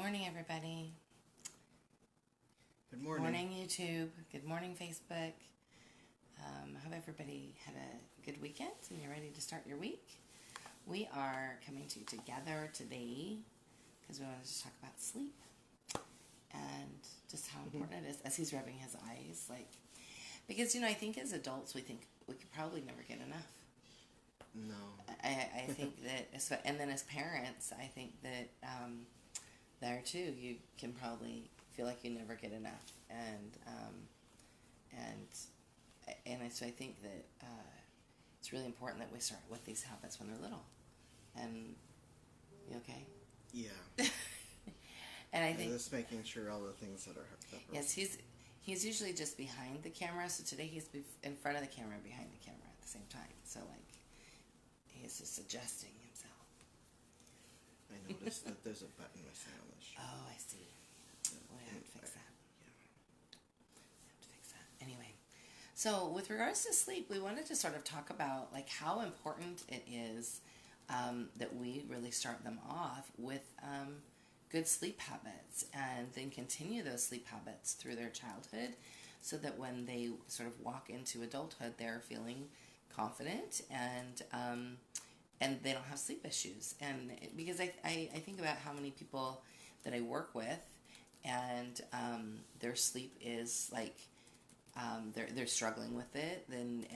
morning, everybody. Good Good morning. morning, YouTube. Good morning, Facebook. I hope everybody had a good weekend and you're ready to start your week. We are coming to you together today because we wanted to talk about sleep and just how important it is as he's rubbing his eyes. Because, I think as adults, we think we could probably never get enough. No. I think that, and then as parents, I think that there too, you can probably feel like you never get enough, so I think that it's really important that we start with these habits when they're little. And you okay? Yeah. And I think just making sure all the things that are hooked up. Yes, he's usually just behind the camera. So today he's in front of the camera, behind the camera at the same time. So he's just adjusting himself. I noticed that there's a button missing on this shirt. Oh, I see. We'll have to fix that. Anyway, so with regards to sleep, we wanted to sort of talk about how important it is that we really start them off with good sleep habits, and then continue those sleep habits through their childhood, so that when they sort of walk into adulthood, they're feeling confident and they don't have sleep issues. And because I think about how many people that I work with, and their sleep is they're struggling with it, and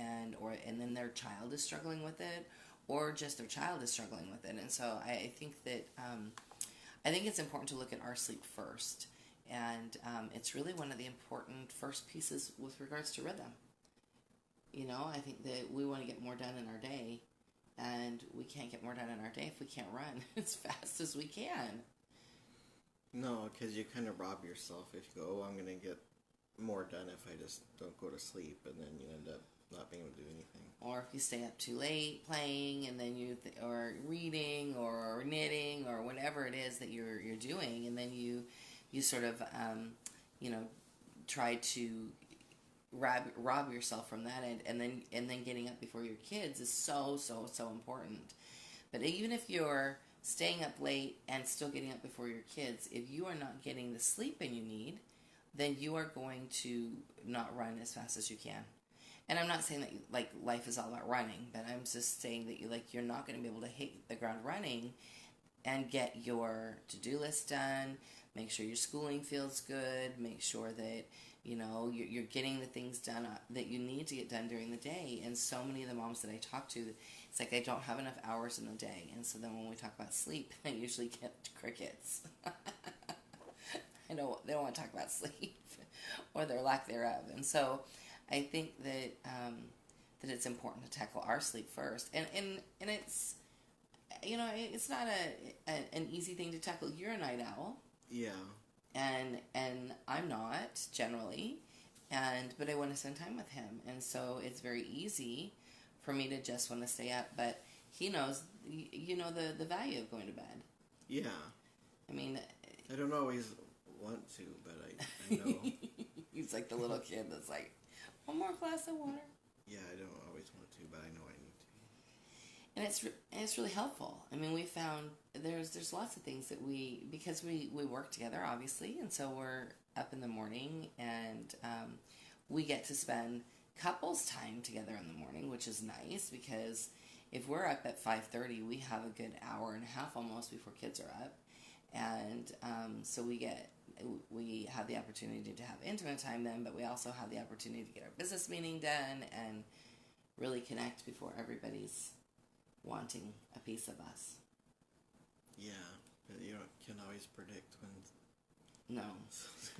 then their child is struggling with it, or just their child is struggling with it. And so I think that I think it's important to look at our sleep first, and it's really one of the important first pieces with regards to rhythm. I think that we want to get more done in our day, and we can't get more done in our day if we can't run as fast as we can. No, because you kind of rob yourself if you go, I'm going to get more done if I just don't go to sleep, and then you end up not being able to do anything. Or if you stay up too late playing, and then or reading or knitting or whatever it is that you're doing, and then you sort of try to rob yourself from that, and then getting up before your kids is so important. But even if you're staying up late and still getting up before your kids, if you are not getting the sleep you need, then you are going to not run as fast as you can. And I'm not saying that life is all about running, but I'm just saying that you're not going to be able to hit the ground running and get your to-do list done. Make sure your schooling feels good. Make sure that you're getting the things done that you need to get done during the day. And so many of the moms that I talk to, it's like I don't have enough hours in the day. And so then when we talk about sleep, I usually get crickets. They don't want to talk about sleep or their lack thereof. And so I think that that it's important to tackle our sleep first. And it's it's not an easy thing to tackle. You're a night owl. Yeah. And I'm not generally, but I want to spend time with him, and so it's very easy for me to just want to stay up. But he knows, the value of going to bed. Yeah. I mean, I don't always want to, but I know. He's like the little kid that's like, one more glass of water. Yeah, I don't always want to, but I know I need to. And it's really helpful. I mean, we found there's lots of things that because we work together, obviously, and so we're up in the morning, and we get to spend couples time together in the morning, which is nice, because if we're up at 5:30, we have a good hour and a half almost before kids are up, and so we have the opportunity to have intimate time then, but we also have the opportunity to get our business meeting done and really connect before everybody's wanting a piece of us. Yeah, but you can't always predict when. No,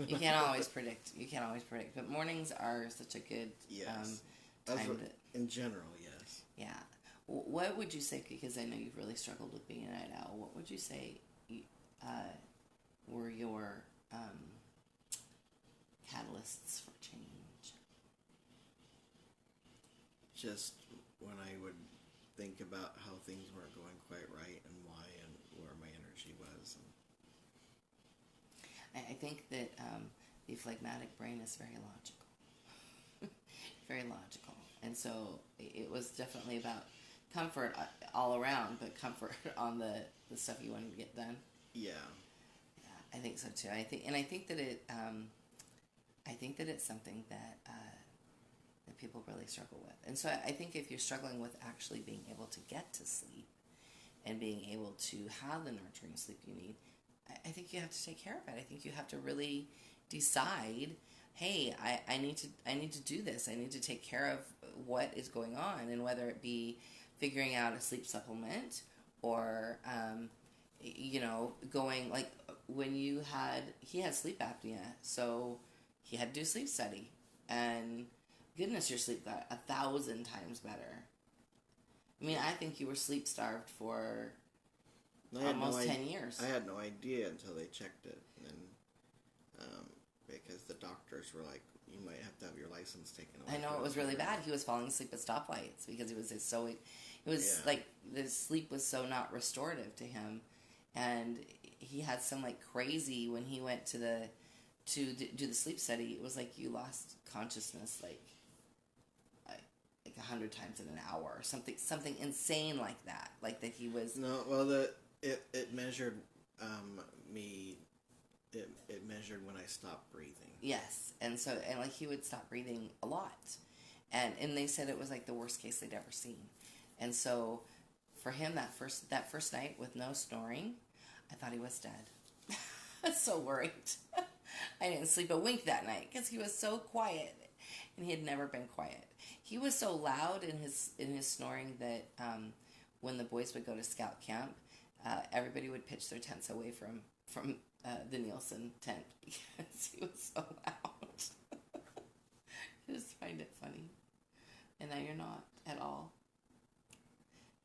you can't always predict. But mornings are such a good time. In general, yes. Yeah. What would you say? Because I know you've really struggled with being a night owl. What would you say were your catalysts for change? Just when I would think about how things weren't going quite right and why and where my energy was. I think that the phlegmatic brain is very logical. Very logical. And so it was definitely about comfort all around, but comfort on the stuff you wanted to get done. Yeah. I think so too. I think that I think that it's something that that people really struggle with. And so I think if you're struggling with actually being able to get to sleep and being able to have the nurturing sleep you need, I think you have to take care of it. I think you have to really decide, hey, I need to do this. I need to take care of what is going on, and whether it be figuring out a sleep supplement or going like when he had sleep apnea, so he had to do sleep study, and goodness, your sleep got 1,000 times better. I mean, I think you were sleep starved for almost 10 years. I had no idea until they checked it, and because the doctors were like, "You might have to have your license taken away." I know, it was really bad. He was falling asleep at stoplights because like the sleep was so not restorative to him, and he had some like crazy when he went to do the sleep study. It was like you lost consciousness like 100 times in an hour or something insane like that. Like that he was it measured me. It measured when I stopped breathing. Yes, and like he would stop breathing a lot, and they said it was like the worst case they'd ever seen, and so for him that first night with no snoring, I thought he was dead. I was so worried. I didn't sleep a wink that night because he was so quiet, and he had never been quiet. He was so loud in his snoring that when the boys would go to scout camp, everybody would pitch their tents away from the Nielsen tent because he was so loud. I just find it funny. And now you're not at all.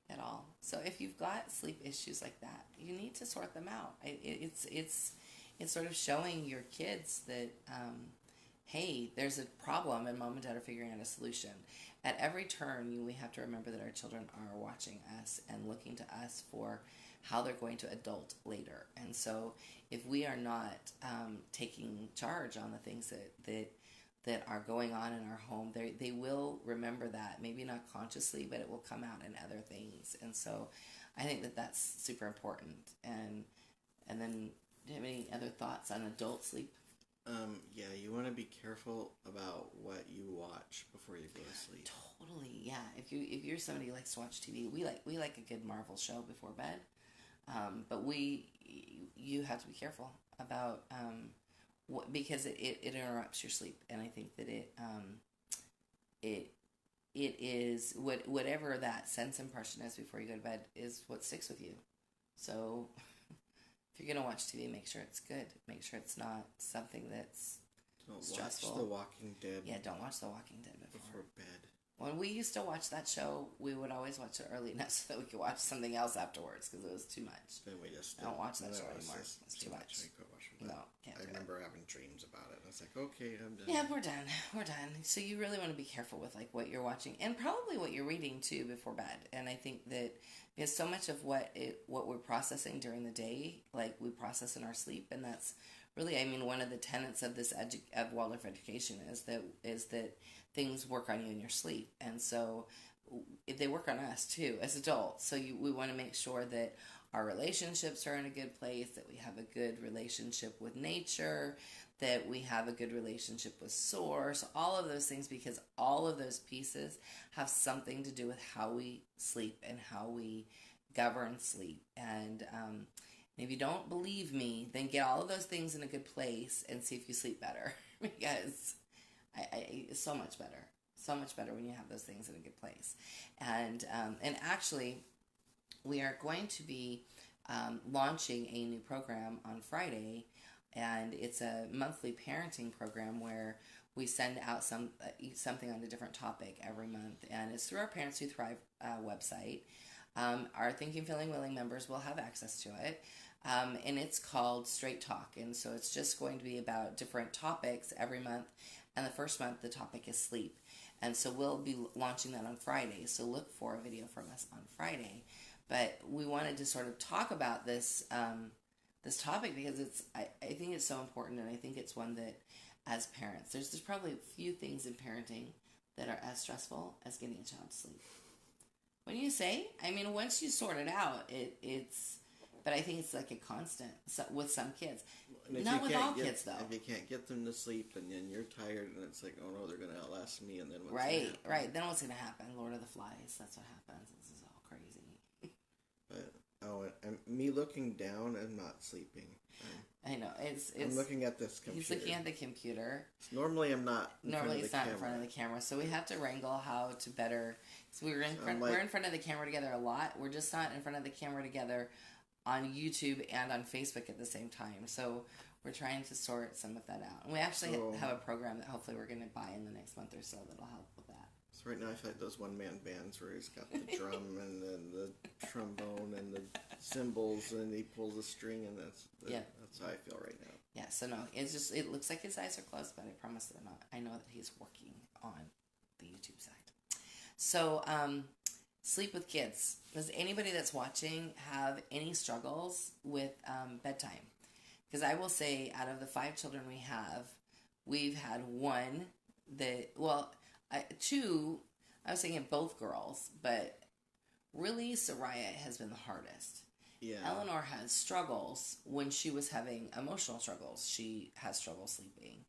At all. So if you've got sleep issues like that, you need to sort them out. It's sort of showing your kids that, hey, there's a problem and mom and dad are figuring out a solution. At every turn, we have to remember that our children are watching us and looking to us for how they're going to adult later. And so if we are not taking charge on the things that are going on in our home, they will remember that. Maybe not consciously, but it will come out in other things. And so I think that that's super important. And then, do you have any other thoughts on adult sleep? Yeah, you want to be careful about what you watch before you go to sleep. Totally, yeah. If you're somebody who likes to watch TV, we like a good Marvel show before bed. But you have to be careful about because it interrupts your sleep, and I think that it is whatever that sense impression is before you go to bed is what sticks with you. So if you're gonna watch TV, make sure it's good. Make sure it's not something that's stressful. Watch The Walking Dead. Yeah, don't watch The Walking Dead before bed. When we used to watch that show, we would always watch it early enough so that we could watch something else afterwards because it was too much. Then we just don't watch that show anymore. It's too much. No, I remember having dreams about it. I was like, okay, I'm done. Yeah, we're done. We're done. So you really want to be careful with like what you're watching and probably what you're reading too before bed. And I think that because so much of what we're processing during the day, like we process in our sleep, and that's really, I mean, one of the tenets of this of Waldorf education is that things work on you in your sleep, and so they work on us too as adults. So we want to make sure that our relationships are in a good place, that we have a good relationship with nature, that we have a good relationship with source, all of those things, because all of those pieces have something to do with how we sleep and how we govern sleep. And if you don't believe me, then get all of those things in a good place and see if you sleep better, because it's so much better when you have those things in a good place. And actually, we are going to be launching a new program on Friday, and it's a monthly parenting program where we send out something on a different topic every month, and it's through our Parents Who Thrive website. Our Thinking, Feeling, Willing members will have access to it, and it's called Straight Talk, and so it's just going to be about different topics every month, and the first month the topic is sleep, and so we'll be launching that on Friday, so look for a video from us on Friday. But we wanted to sort of talk about this this topic because I think it's so important, and I think it's one that, as parents, there's probably a few things in parenting that are as stressful as getting a child to sleep. What do you say? I mean, once you sort it out, But I think it's like a constant with some kids. And Not with all kids, though. If you can't get them to sleep, and then you're tired, and it's like, oh no, they're going to outlast me, and then what's right, gonna happen? right. Then what's going to happen? Lord of the Flies. That's what happens. This is all crazy. But me looking down and not sleeping. I know it's. I'm looking at this computer. He's looking at the computer. Normally, I'm not. Normally, it's not in front of the camera, so we have to wrangle how to better. So we're in front. We're in front of the camera together a lot. We're just not in front of the camera together on YouTube and on Facebook at the same time. So we're trying to sort some of that out. And we actually have a program that hopefully we're going to buy in the next month or so that'll help with that. So right now I feel like those one-man bands where he's got the drum and then the trombone and the cymbals and he pulls a string and that's how I feel right now. Yeah, so no, it's just, it looks like his eyes are closed, but I promise they're not. I know that he's working on the YouTube side. So, sleep with kids. Does anybody that's watching have any struggles with bedtime? Because I will say, out of the 5 children we have, we've had one that, two, I was thinking both girls, but really Soraya has been the hardest. Yeah. Eleanor has struggles when she was having emotional struggles. She has trouble sleeping.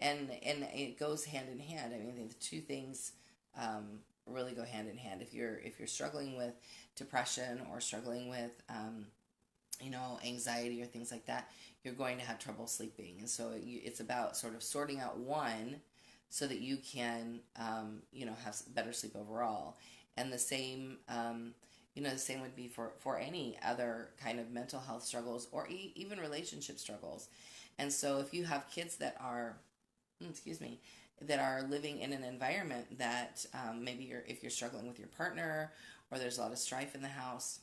And it goes hand in hand. I mean, I think the two things really go hand in hand. If you're struggling with depression or struggling with anxiety or things like that, you're going to have trouble sleeping. And so it's about sort of sorting out one so that you can have better sleep overall. And the same the same would be for any other kind of mental health struggles or even relationship struggles. And so if you have kids that are that are living in an environment that maybe if you're struggling with your partner or there's a lot of strife in the house,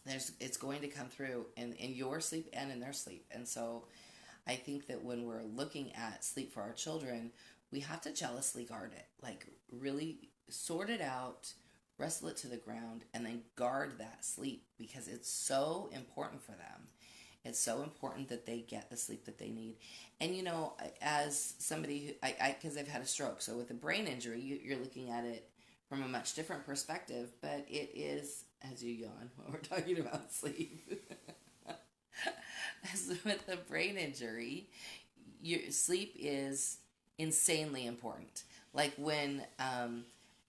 it's going to come through in your sleep and in their sleep. And so I think that when we're looking at sleep for our children, we have to jealously guard it, like really sort it out, wrestle it to the ground, and then guard that sleep because it's so important for them. It's so important that they get the sleep that they need. And, as somebody who, because I've had a stroke, so with a brain injury, you're looking at it from a much different perspective, but it is, as you yawn while we're talking about sleep, as with the brain injury, your sleep is insanely important. Like when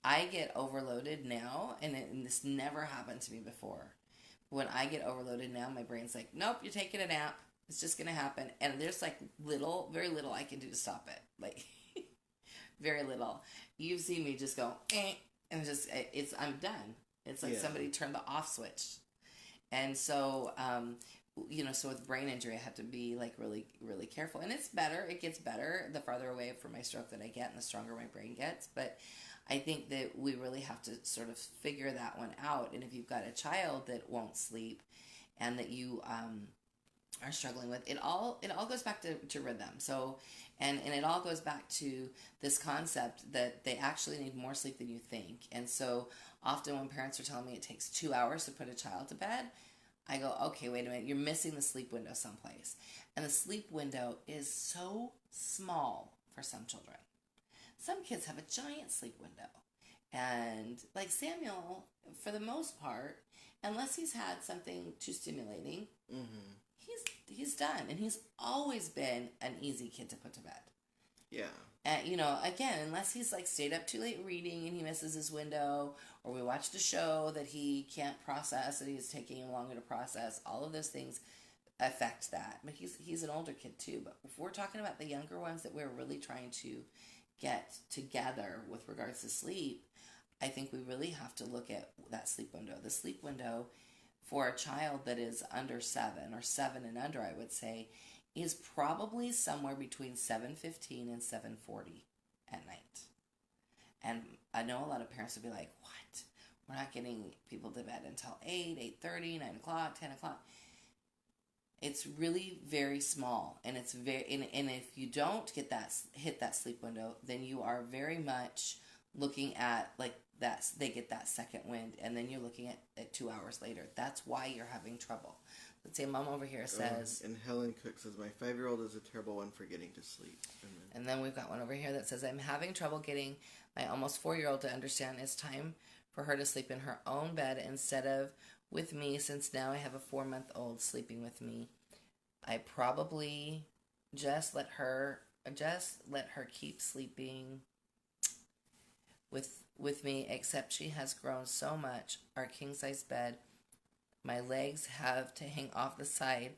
I get overloaded now, and this never happened to me before, when I get overloaded now, my brain's like, nope, you're taking a nap. It's just going to happen. And there's like very little I can do to stop it. Like, very little. You've seen me just go, and I'm done. It's like somebody turned the off switch. And so, so with brain injury, I have to be like really, really careful. And it's better. It gets better the farther away from my stroke that I get and the stronger my brain gets. But I think that we really have to sort of figure that one out. And if you've got a child that won't sleep and that you are struggling with, it all goes back to rhythm. So, and it all goes back to this concept that they actually need more sleep than you think. And so often when parents are telling me it takes 2 hours to put a child to bed, I go, okay, wait a minute, you're missing the sleep window someplace. And the sleep window is so small for some children. Some kids have a giant sleep window. And like Samuel, for the most part, unless he's had something too stimulating, he's done. And he's always been an easy kid to put to bed. Yeah. And, again, unless he's like stayed up too late reading and he misses his window, or we watched a show that he can't process and he's taking him longer to process, all of those things affect that. But he's an older kid too. But if we're talking about the younger ones that we're really trying to get together with regards to sleep, I think we really have to look at that sleep window. The sleep window for a child that is under 7 or 7 and under, I would say, is probably somewhere between 7:15 and 7:40 at night. And I know a lot of parents would be like, what? We're not getting people to bed until 8, 8:30, 9 o'clock, 10 o'clock. It's really very small, and it's and if you don't hit that sleep window, then you are very much looking at like that. They get that second wind, and then you're looking at 2 hours later. That's why you're having trouble. Let's say Mom over here says, and Helen Cook says, my 5-year-old is a terrible one for getting to sleep. And then we've got one over here that says, I'm having trouble getting my almost 4-year-old to understand it's time for her to sleep in her own bed instead of with me, since now I have a 4-month-old sleeping with me. I probably just let her keep sleeping with me, except she has grown so much. Our king size bed, my legs have to hang off the side,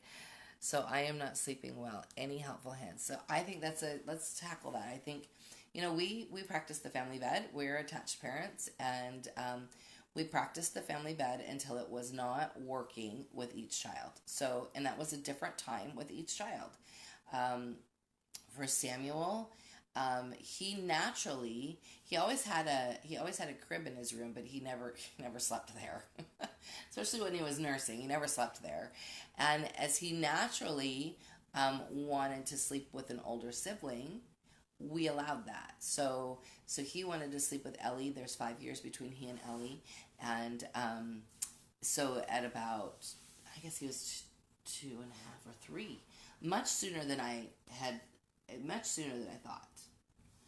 so I am not sleeping well. Any helpful hints? So I think let's tackle that. I think, we practice the family bed. We're attached parents, and we practiced the family bed until it was not working with each child. So, and that was a different time with each child. For Samuel, he always had a crib in his room, but he never slept there. Especially when he was nursing, he never slept there. And as he naturally wanted to sleep with an older sibling, we allowed that. So he wanted to sleep with Ellie. There's 5 years between he and Ellie, and so at about, I guess he was 2.5 or 3, much sooner than I thought.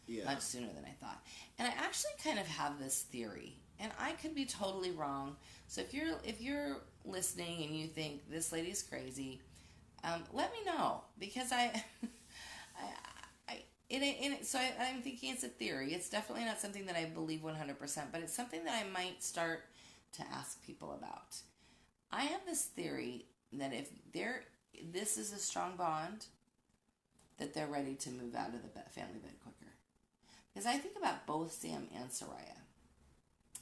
Yeah. Much sooner than I thought. And I actually kind of have this theory, and I could be totally wrong. So if you're listening and you think this lady's crazy, let me know, because I'm thinking it's a theory. It's definitely not something that I believe 100%, but it's something that I might start to ask people about. I have this theory that if this is a strong bond, that they're ready to move out of the family bed quicker. Because I think about both Sam and Soraya,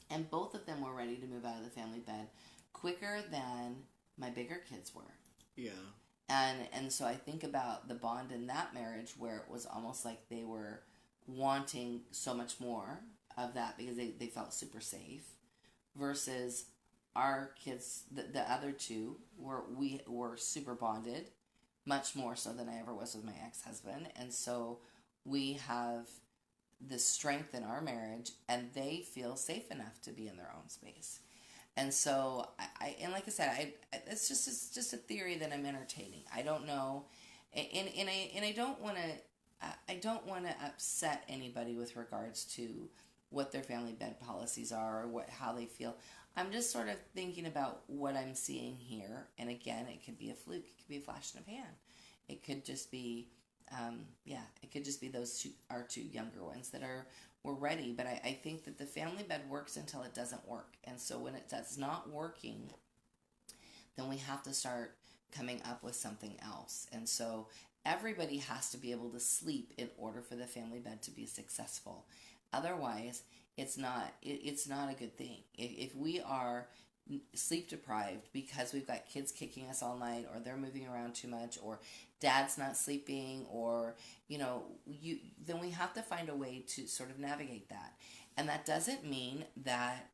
and both of them were ready to move out of the family bed quicker than my bigger kids were. Yeah. And so I think about the bond in that marriage, where it was almost like they were wanting so much more of that because they felt super safe, versus our kids, the other two, were super bonded, much more so than I ever was with my ex-husband. And so we have the strength in our marriage, and they feel safe enough to be in their own space. And so and like I said, it's just a theory that I'm entertaining. I don't know, and I don't want to upset anybody with regards to what their family bed policies are, or how they feel. I'm just sort of thinking about what I'm seeing here, and again, it could be a fluke, it could be a flash in the pan, it could just be, it could just be our two younger ones that were ready. But I think that the family bed works until it doesn't work, and so when that's not working, then we have to start coming up with something else. And so everybody has to be able to sleep in order for the family bed to be successful. Otherwise, it's not a good thing. If we are sleep deprived because we've got kids kicking us all night, or they're moving around too much, or dad's not sleeping, or then we have to find a way to sort of navigate that. And that doesn't mean that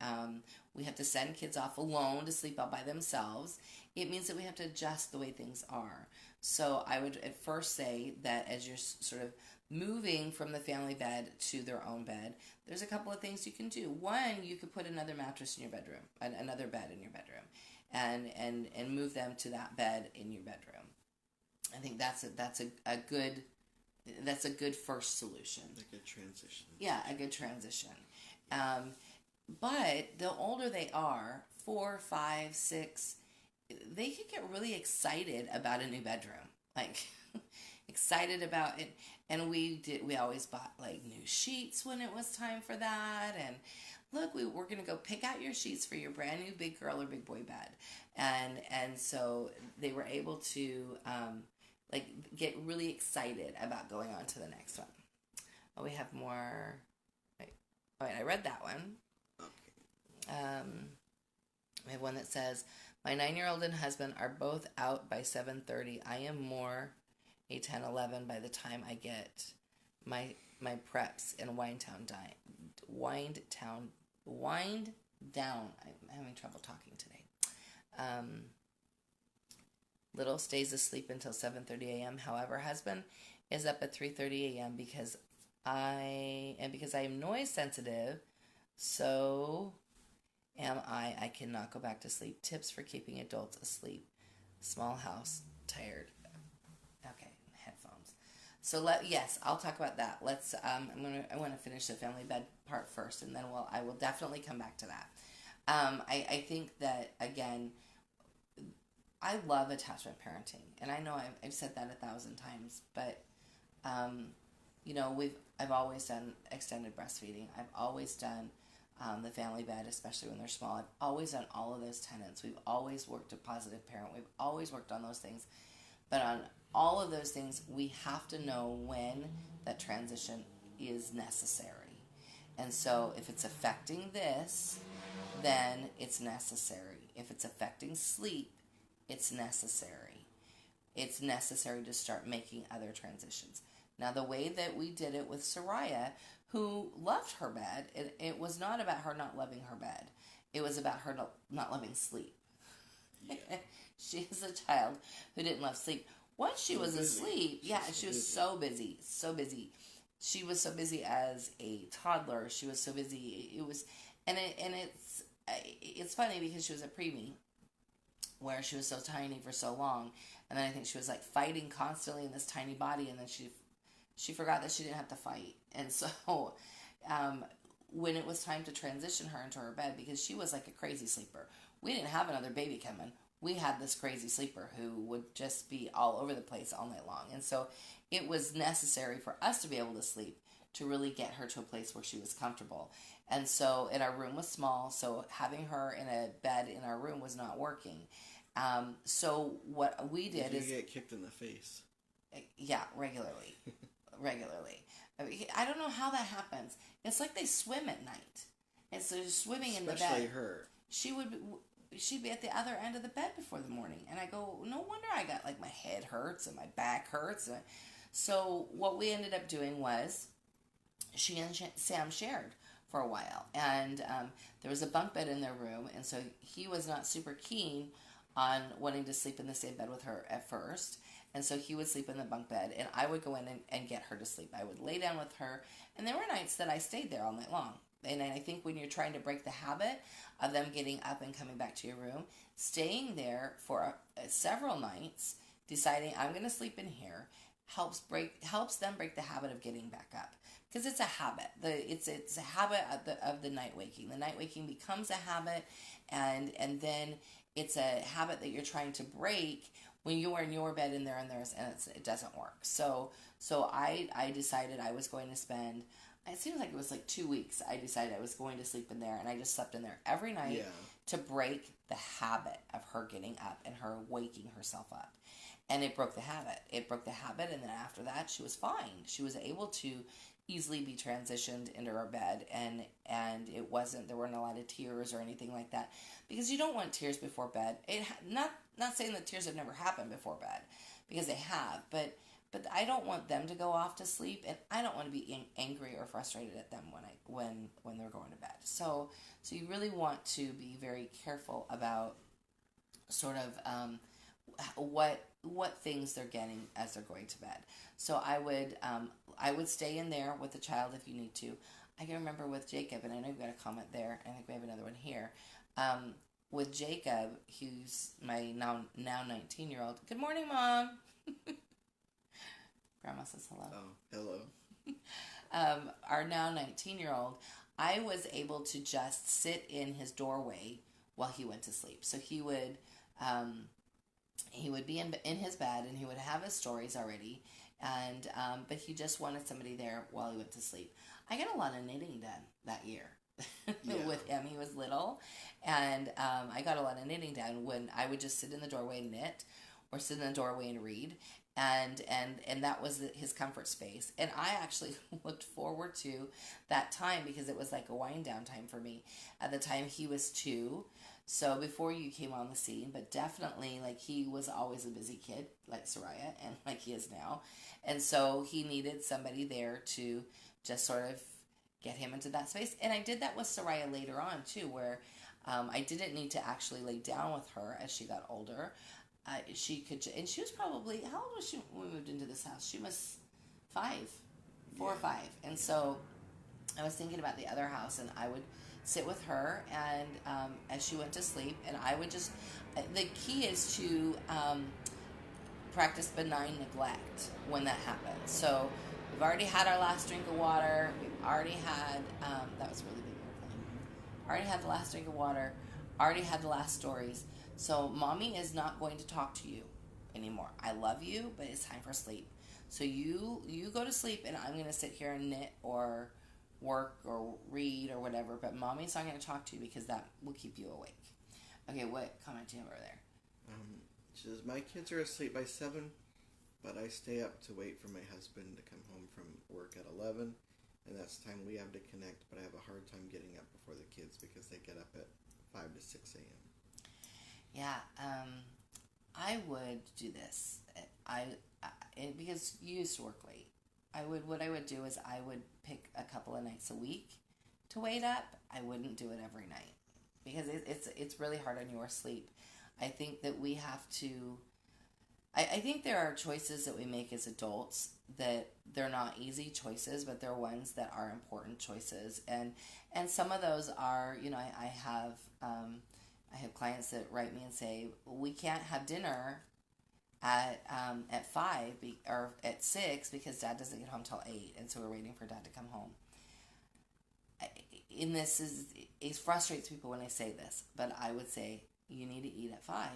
we have to send kids off alone to sleep out by themselves. It means that we have to adjust the way things are. So I would at first say that as you're sort of moving from the family bed to their own bed, there's a couple of things you can do. One, you could put another mattress in your bedroom, another bed in your bedroom, and move them to that bed in your bedroom. I think that's a good first solution. A good transition. Yeah, a good transition. But the older they are, 4, 5, 6, they could get really excited about a new bedroom. Like, excited about it. And we always bought like new sheets when it was time for that. And look, we're going to go pick out your sheets for your brand new big girl or big boy bed. And so they were able to get really excited about going on to the next one. Oh, we have more. All right, I read that one. Okay. We have one that says, my 9-year-old and husband are both out by 7:30. I am more a 10-11 by the time I get my preps and wind down. I'm having trouble talking today. Little stays asleep until 7:30 a.m. However, husband is up at 3:30 a.m. because I am noise sensitive. So am I. I cannot go back to sleep. Tips for keeping adults asleep. Small house, tired. Okay, headphones. So yes, I'll talk about that. I want to finish the family bed part first, and then I will definitely come back to that. I think that, again, I love attachment parenting, and I know I've said that 1,000 times, but um, I've always done extended breastfeeding. I've always done the family bed, especially when they're small. I've always done all of those tenets. We've always worked a positive parent. We've always worked on those things, but on all of those things, we have to know when that transition is necessary. And so, if it's affecting this, then it's necessary. If it's affecting sleep, it's necessary. It's necessary to start making other transitions. Now, the way that we did it with Soraya, who loved her bed, it was not about her not loving her bed. It was about her not loving sleep. Yeah. She is a child who didn't love sleep. Once she was asleep, she was so busy. She was so busy as a toddler. She was so busy. It's funny because she was a preemie, where she was so tiny for so long, and then I think she was like fighting constantly in this tiny body, and then she forgot that she didn't have to fight, and so when it was time to transition her into her bed, because she was like a crazy sleeper, we didn't have another baby coming. We had this crazy sleeper who would just be all over the place all night long, and so it was necessary for us to be able to sleep, to really get her to a place where she was comfortable. And so, and our room was small, so having her in a bed in our room was not working. So what we did is... You get kicked in the face. Yeah, regularly. I don't know how that happens. It's like they swim at night. And so swimming in the bed. Especially her. She'd be at the other end of the bed before the morning. And I go, no wonder I got, like, my head hurts and my back hurts. So what we ended up doing was, she and Sam shared for a while. And there was a bunk bed in their room. And so he was not super keen on wanting to sleep in the same bed with her at first. And so he would sleep in the bunk bed, and I would go in and get her to sleep. I would lay down with her, and there were nights that I stayed there all night long. And I think when you're trying to break the habit of them getting up and coming back to your room, staying there for several nights, deciding I'm going to sleep in here, helps them break the habit of getting back up. Because it's a habit. It's a habit of the night waking. The night waking becomes a habit, and then it's a habit that you're trying to break when you are in your bed and they're in theirs, and it doesn't work. So I decided I was going to spend, it seems like it was like 2 weeks, I decided I was going to sleep in there, and I just slept in there every night to break the habit of her getting up and her waking herself up. And it broke the habit. And then after that, she was fine. She was able to easily be transitioned into her bed, and there weren't a lot of tears or anything like that, because you don't want tears before bed. Not saying that tears have never happened before bed, because they have, but I don't want them to go off to sleep, and I don't want to be angry or frustrated at them when they're going to bed. So you really want to be very careful about sort of what things they're getting as they're going to bed. So I would stay in there with the child if you need to. I can remember with Jacob, and I know you've got a comment there, and I think we have another one here. With Jacob, who's my now 19-year-old. Good morning, Mom. Grandma says hello. Oh, hello. Our now 19-year-old, I was able to just sit in his doorway while he went to sleep. So he would be in his bed, and he would have his stories already, and but he just wanted somebody there while he went to sleep. I got a lot of knitting done that year with him. He was little, and I got a lot of knitting done when I would just sit in the doorway and knit, or sit in the doorway and read, and that was his comfort space. And I actually looked forward to that time, because it was like a wind down time for me. At the time, he was 2. So before you came on the scene, but definitely, like, he was always a busy kid, like Soraya, and like he is now. And so he needed somebody there to just sort of get him into that space. And I did that with Soraya later on, too, where I didn't need to actually lay down with her as she got older. She could, and she was probably, how old was she when we moved into this house? She was 4 or 5. And so I was thinking about the other house, and I would sit with her, and as she went to sleep, and I would just, the key is to practice benign neglect when that happens. So we've already had our last drink of water, we've already had, that was a really big airplane. already had the last drink of water, already had the last stories. So mommy is not going to talk to you anymore. I love you, but it's time for sleep. So you go to sleep, and I'm going to sit here and knit or work or read or whatever, but mommy's not going to talk to you because that will keep you awake. Okay, what comment do you have over there? She says, my kids are asleep by 7, but I stay up to wait for my husband to come home from work at 11, and that's the time we have to connect, but I have a hard time getting up before the kids because they get up at 5 to 6 a.m. Yeah, I would do this. Because you used to work late. What I would do is I would pick a couple of nights a week to wait up. I wouldn't do it every night because it's really hard on your sleep. I think that we have to. I think there are choices that we make as adults that they're not easy choices, but they're ones that are important choices, and some of those are, I have clients that write me and say, we can't have dinner at 5 or at 6 because dad doesn't get home till 8, and so we're waiting for dad to come home. It frustrates people when I say this, but I would say you need to eat at 5,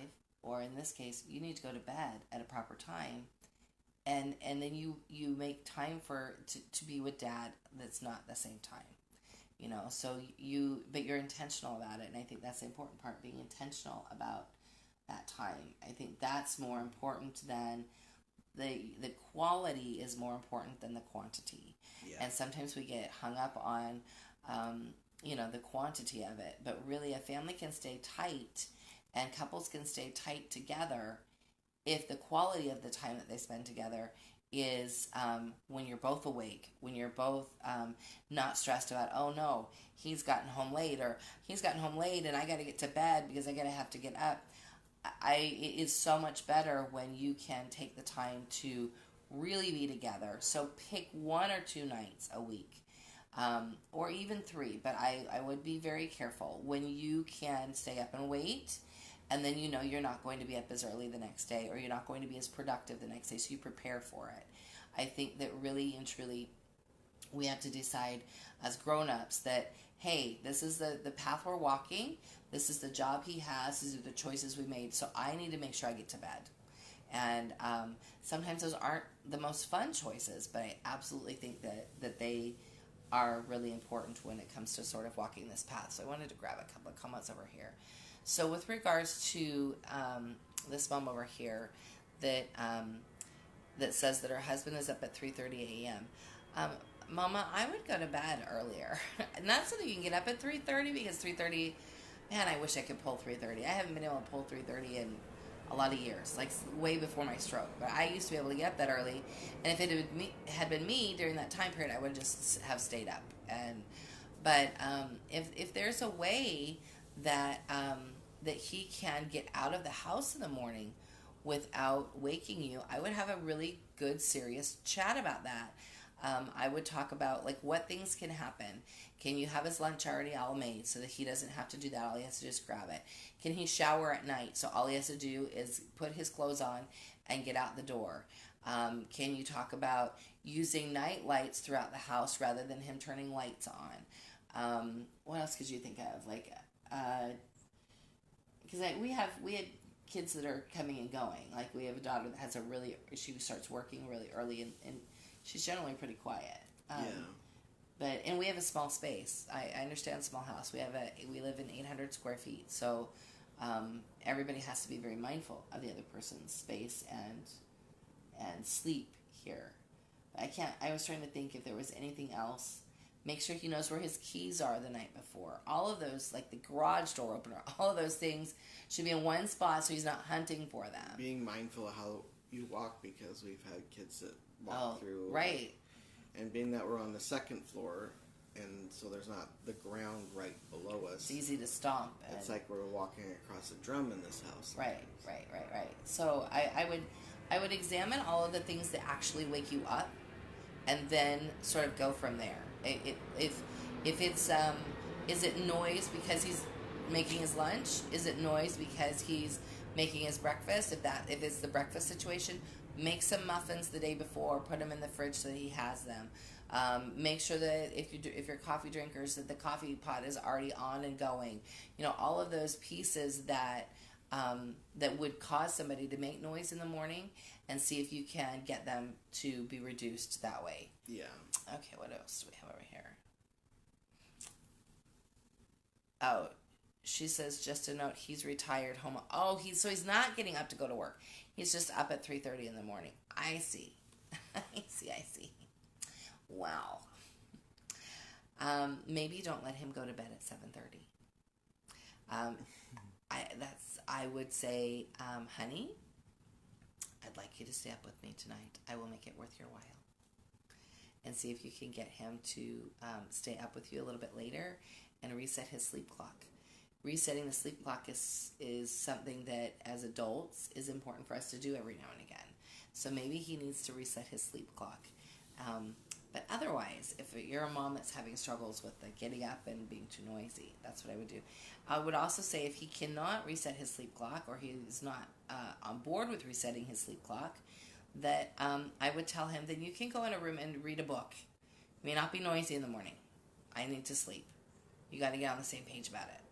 or in this case, you need to go to bed at a proper time, and then you make time to be with dad that's not the same time. But you're intentional about it, and I think that's the important part, being intentional about that time. I think that's more important than the quality is more important than the quantity. Yeah. And sometimes we get hung up on, the quantity of it, but really a family can stay tight and couples can stay tight together if the quality of the time that they spend together is when you're both awake, when you're both not stressed about, oh no, he's gotten home late, or he's gotten home late and I got to get to bed because I have to get up. It is so much better when you can take the time to really be together. So pick 1 or 2 nights a week, or even 3, but I would be very careful when you can stay up and wait. And then you're not going to be up as early the next day, or you're not going to be as productive the next day, so you prepare for it. I think that really and truly we have to decide as grown-ups that, hey, this is the path we're walking, this is the job he has, these are the choices we made, so I need to make sure I get to bed. And sometimes those aren't the most fun choices, but I absolutely think that they are really important when it comes to sort of walking this path. So I wanted to grab a couple of comments over here. So with regards to this mom over here that says that her husband is up at 3:30 a.m. Mama, I would go to bed earlier. Not so that you can get up at 3:30, because 3:30, man, I wish I could pull 3:30. I haven't been able to pull 3:30 in a lot of years, like way before my stroke. But I used to be able to get up that early, and if it had been me during that time period, I would just have stayed up. But if there's a way that he can get out of the house in the morning without waking you, I would have a really good, serious chat about that. I would talk about what things can happen. Can you have his lunch already all made so that he doesn't have to do that? All he has to do is grab it. Can he shower at night? So all he has to do is put his clothes on and get out the door. Can you talk about using night lights throughout the house rather than him turning lights on? What else could you think of? Because we had kids that are coming and going. Like we have a daughter that has she starts working really early, and she's generally pretty quiet. And we have a small space. I understand small house. We live in 800 square feet, so everybody has to be very mindful of the other person's space and sleep here. I was trying to think if there was anything else. Make sure he knows where his keys are the night before. All of those, like the garage door opener, all of those things should be in one spot so he's not hunting for them. Being mindful of how you walk, because we've had kids that walk through. Right. And being that we're on the 2nd floor, and so there's not the ground right below us. It's easy to stomp. It's like we're walking across a drum in this house. Right. So I would examine all of the things that actually wake you up, and then sort of go from there. If it's is it noise because he's making his lunch? Is it noise because he's making his breakfast? If it's the breakfast situation, make some muffins the day before, put them in the fridge so that he has them. Make sure that if you're coffee drinkers, that the coffee pot is already on and going. All of those pieces that would cause somebody to make noise in the morning, and see if you can get them to be reduced that way. Yeah. Okay, what else do we have over here? Oh, she says, just a note, he's retired home. Oh, he's not getting up to go to work. He's just up at 3:30 in the morning. I see. I see. Wow. Maybe don't let him go to bed at 7:30. I would say, honey, I'd like you to stay up with me tonight. I will make it worth your while. And see if you can get him to stay up with you a little bit later and reset his sleep clock. Resetting the sleep clock is something that as adults is important for us to do every now and again. So maybe he needs to reset his sleep clock. But otherwise, if you're a mom that's having struggles with getting up and being too noisy, that's what I would do. I would also say if he cannot reset his sleep clock, or he is not on board with resetting his sleep clock, that I would tell him, then you can go in a room and read a book. It may not be noisy in the morning. I need to sleep. You got to get on the same page about it.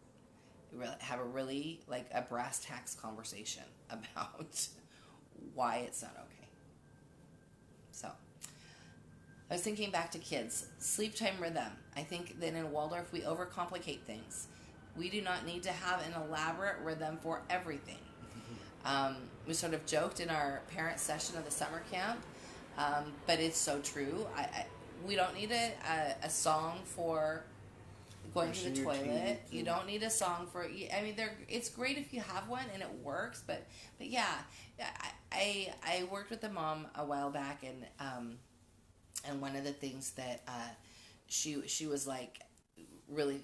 Have a brass tacks conversation about why it's not okay. So, I was thinking back to kids. Sleep time rhythm. I think that in Waldorf we overcomplicate things. We do not need to have an elaborate rhythm for everything. We sort of joked in our parent session of the summer camp, but it's so true. We don't need a song for going to the toilet. You don't need a song for. I mean, it's great if you have one and it works, but yeah, I worked with a mom a while back, and one of the things that she was like really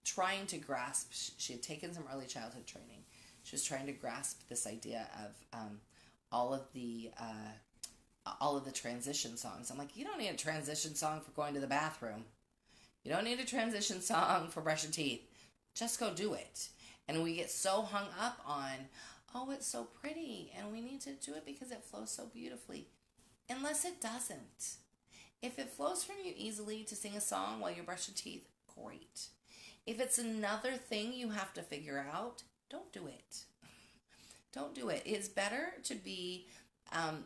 trying to grasp. She had taken some early childhood training. She was trying to grasp this idea of all of the transition songs. I'm like, you don't need a transition song for going to the bathroom. You don't need a transition song for brushing teeth. Just go do it. And we get so hung up on, oh, it's so pretty, and we need to do it because it flows so beautifully. Unless it doesn't. If it flows from you easily to sing a song while you're brushing teeth, great. If it's another thing you have to figure out, don't do it. Don't do it. It's better to be,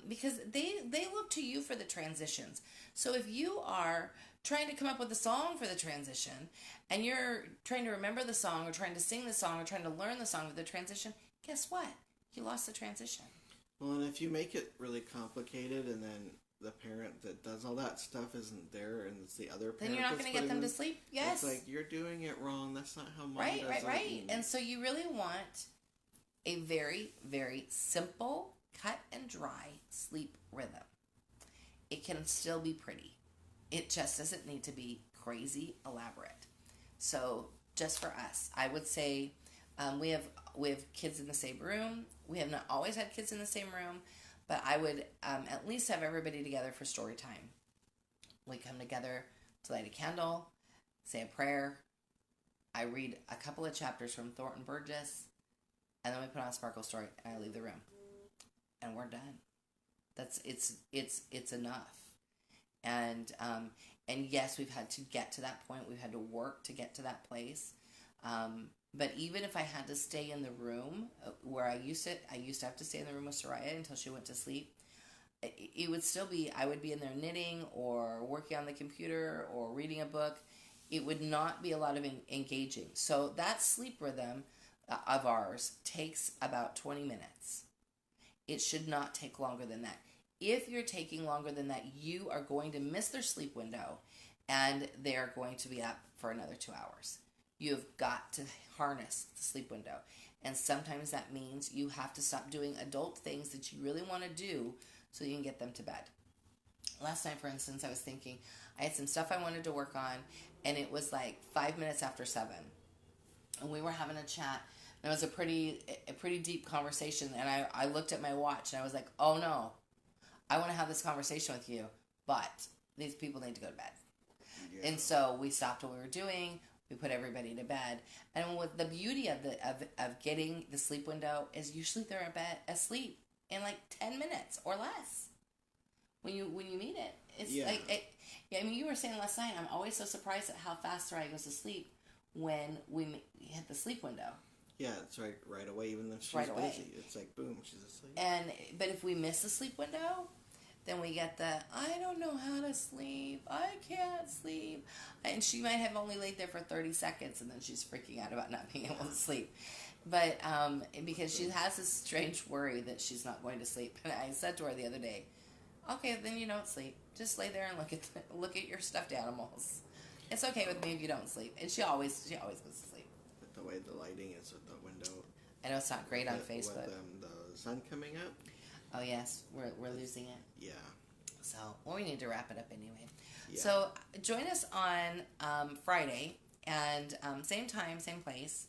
because they look to you for the transitions. So if you are trying to come up with a song for the transition, and you're trying to remember the song, or trying to sing the song, or trying to learn the song for the transition, guess what? You lost the transition. Well, and if you make it really complicated, and then the parent that does all that stuff isn't there, and it's the other parent, then you're not going to get them to sleep. Yes, it's like, you're doing it wrong. That's not how mom right, does it. Right. And so you really want a very, very simple, cut and dry sleep rhythm. It can still be pretty. It just doesn't need to be crazy elaborate. So just for us, I would say we have kids in the same room. We have not always had kids in the same room, but I would at least have everybody together for story time. We come together to light a candle, say a prayer. I read a couple of chapters from Thornton Burgess, and then we put on a Sparkle Story, and I leave the room, and we're done. It's enough. And yes, we've had to get to that point. We've had to work to get to that place. But even if I had to stay in the room where I used to have to stay in the room with Soraya until she went to sleep, it would still be, I would be in there knitting or working on the computer or reading a book. It would not be a lot of engaging. So that sleep rhythm of ours takes about 20 minutes. It should not take longer than that. If you're taking longer than that, you are going to miss their sleep window, and they're going to be up for another 2 hours. You've got to harness the sleep window. And sometimes that means you have to stop doing adult things that you really want to do so you can get them to bed. Last night, for instance, I was thinking, I had some stuff I wanted to work on, and it was like 5 minutes after 7. And we were having a chat, and it was a pretty deep conversation, and I looked at my watch, and I was like, oh no, I want to have this conversation with you, but these people need to go to bed. Yeah. And so we stopped what we were doing. We put everybody to bed. And with the beauty of getting the sleep window is usually they're asleep in like 10 minutes or less. when you meet it. It's Yeah. I mean, you were saying last night, I'm always so surprised at how fast Ryan goes to sleep when we hit the sleep window. Yeah, it's right away, even though she's right away. busy. It's like, boom, she's asleep. But if we miss the sleep window, then we get the, I don't know how to sleep. I can't sleep. And she might have only laid there for 30 seconds, and then she's freaking out about not being able to sleep. But because she has this strange worry that she's not going to sleep. And I said to her the other day, okay, then you don't sleep. Just lay there and look at your stuffed animals. It's okay with me if you don't sleep. And she always goes to sleep. But the way the lighting is with the window. I know it's not great on Facebook. With the sun coming up. Oh yes, we're losing it. Yeah. So we need to wrap it up anyway. Yeah. So join us on Friday, and same time, same place.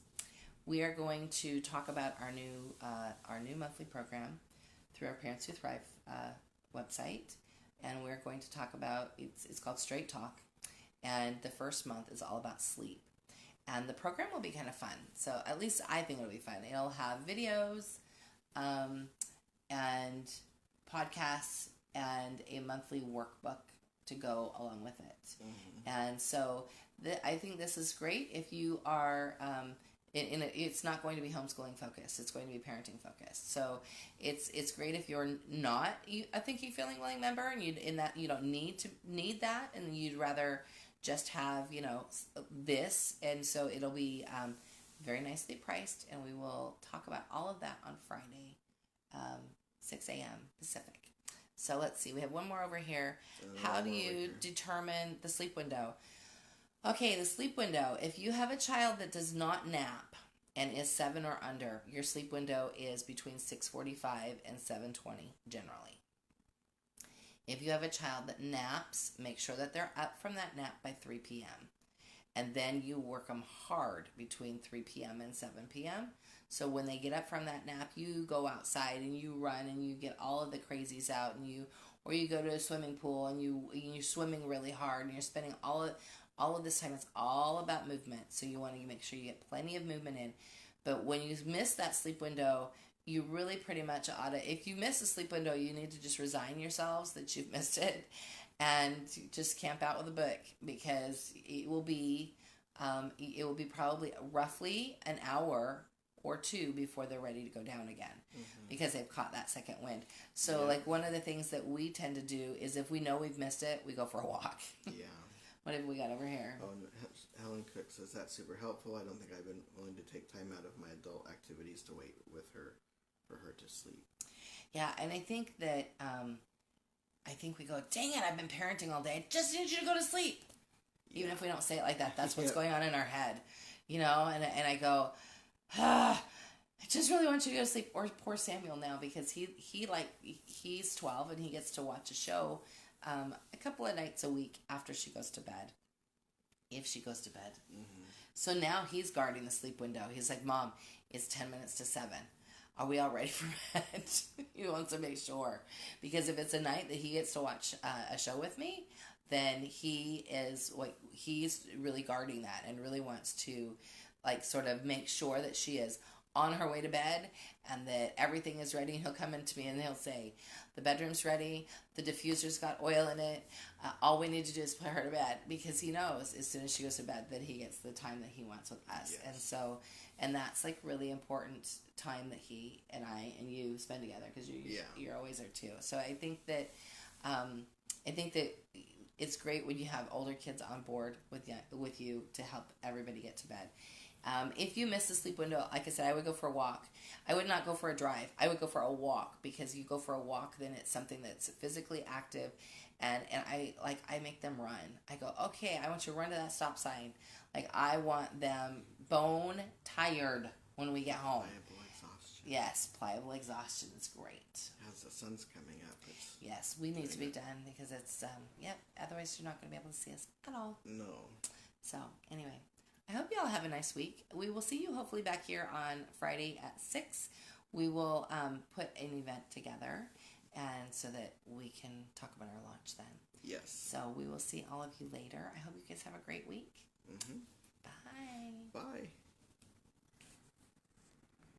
We are going to talk about our new monthly program through our Parents Who Thrive website, and we're going to talk about it's called Straight Talk, and the first month is all about sleep, and the program will be kind of fun. So at least I think it'll be fun. It'll have videos, and podcasts, and a monthly workbook to go along with it. Mm-hmm. And so I think this is great if you are it's not going to be homeschooling focused. It's going to be parenting focused. So it's great if you're not a Thinking Feeling Willing member, and you don't need that, and you'd rather just have this. And so it'll be very nicely priced, and we will talk about all of that on Friday, 6 a.m. Pacific. So let's see. We have one more over here. How do you determine the sleep window? Okay, the sleep window. If you have a child that does not nap and is 7 or under, your sleep window is between 6:45 and 7:20 generally. If you have a child that naps, make sure that they're up from that nap by 3 p.m. And then you work them hard between 3 p.m. and 7 p.m. So when they get up from that nap, you go outside and you run and you get all of the crazies out, or you go to a swimming pool and you're swimming really hard and you're spending all of this time. It's all about movement. So you want to make sure you get plenty of movement in. But when you miss that sleep window, you really pretty much ought to, if you miss a sleep window, you need to just resign yourselves that you've missed it and just camp out with a book, because it will be probably roughly an hour or two before they're ready to go down again, because they've caught that second wind. So like one of the things that we tend to do is if we know we've missed it, we go for a walk. Yeah. What have we got over here? Oh, and Helen Cook says that's super helpful. I don't think I've been willing to take time out of my adult activities to wait with her for her to sleep. Yeah, and I think that we go, dang it, I've been parenting all day. I just need you to go to sleep. Yeah. Even if we don't say it like that, that's what's going on in our head, And I go, I just really want you to go to sleep. Or poor Samuel now, because he's 12 and he gets to watch a show a couple of nights a week after she goes to bed, if she goes to bed. Mm-hmm. So now he's guarding the sleep window. He's like, Mom, it's 10 minutes to 7. Are we all ready for bed? He wants to make sure, because if it's a night that he gets to watch a show with me, then he's really guarding that and really wants to sort of make sure that she is on her way to bed and that everything is ready. And he'll come into me and he'll say, the bedroom's ready, the diffuser's got oil in it, all we need to do is put her to bed, because he knows as soon as she goes to bed that he gets the time that he wants with us. Yes. And that's really important time that he and I and you spend together, because you're always there too. So I think that it's great when you have older kids on board with you to help everybody get to bed. If you miss the sleep window, like I said, I would go for a walk. I would not go for a drive. I would go for a walk, because you go for a walk, then it's something that's physically active, and I make them run. I go, okay, I want you to run to that stop sign. I want them bone tired when we get home. Pliable exhaustion. Yes, pliable exhaustion is great. As the sun's coming up. Yes, we need to be done, because it's, otherwise you're not going to be able to see us at all. No. So, anyway, I hope you all have a nice week. We will see you hopefully back here on Friday at 6. We will put an event together, and so that we can talk about our launch then. Yes. So we will see all of you later. I hope you guys have a great week. Mm-hmm. Bye. Bye.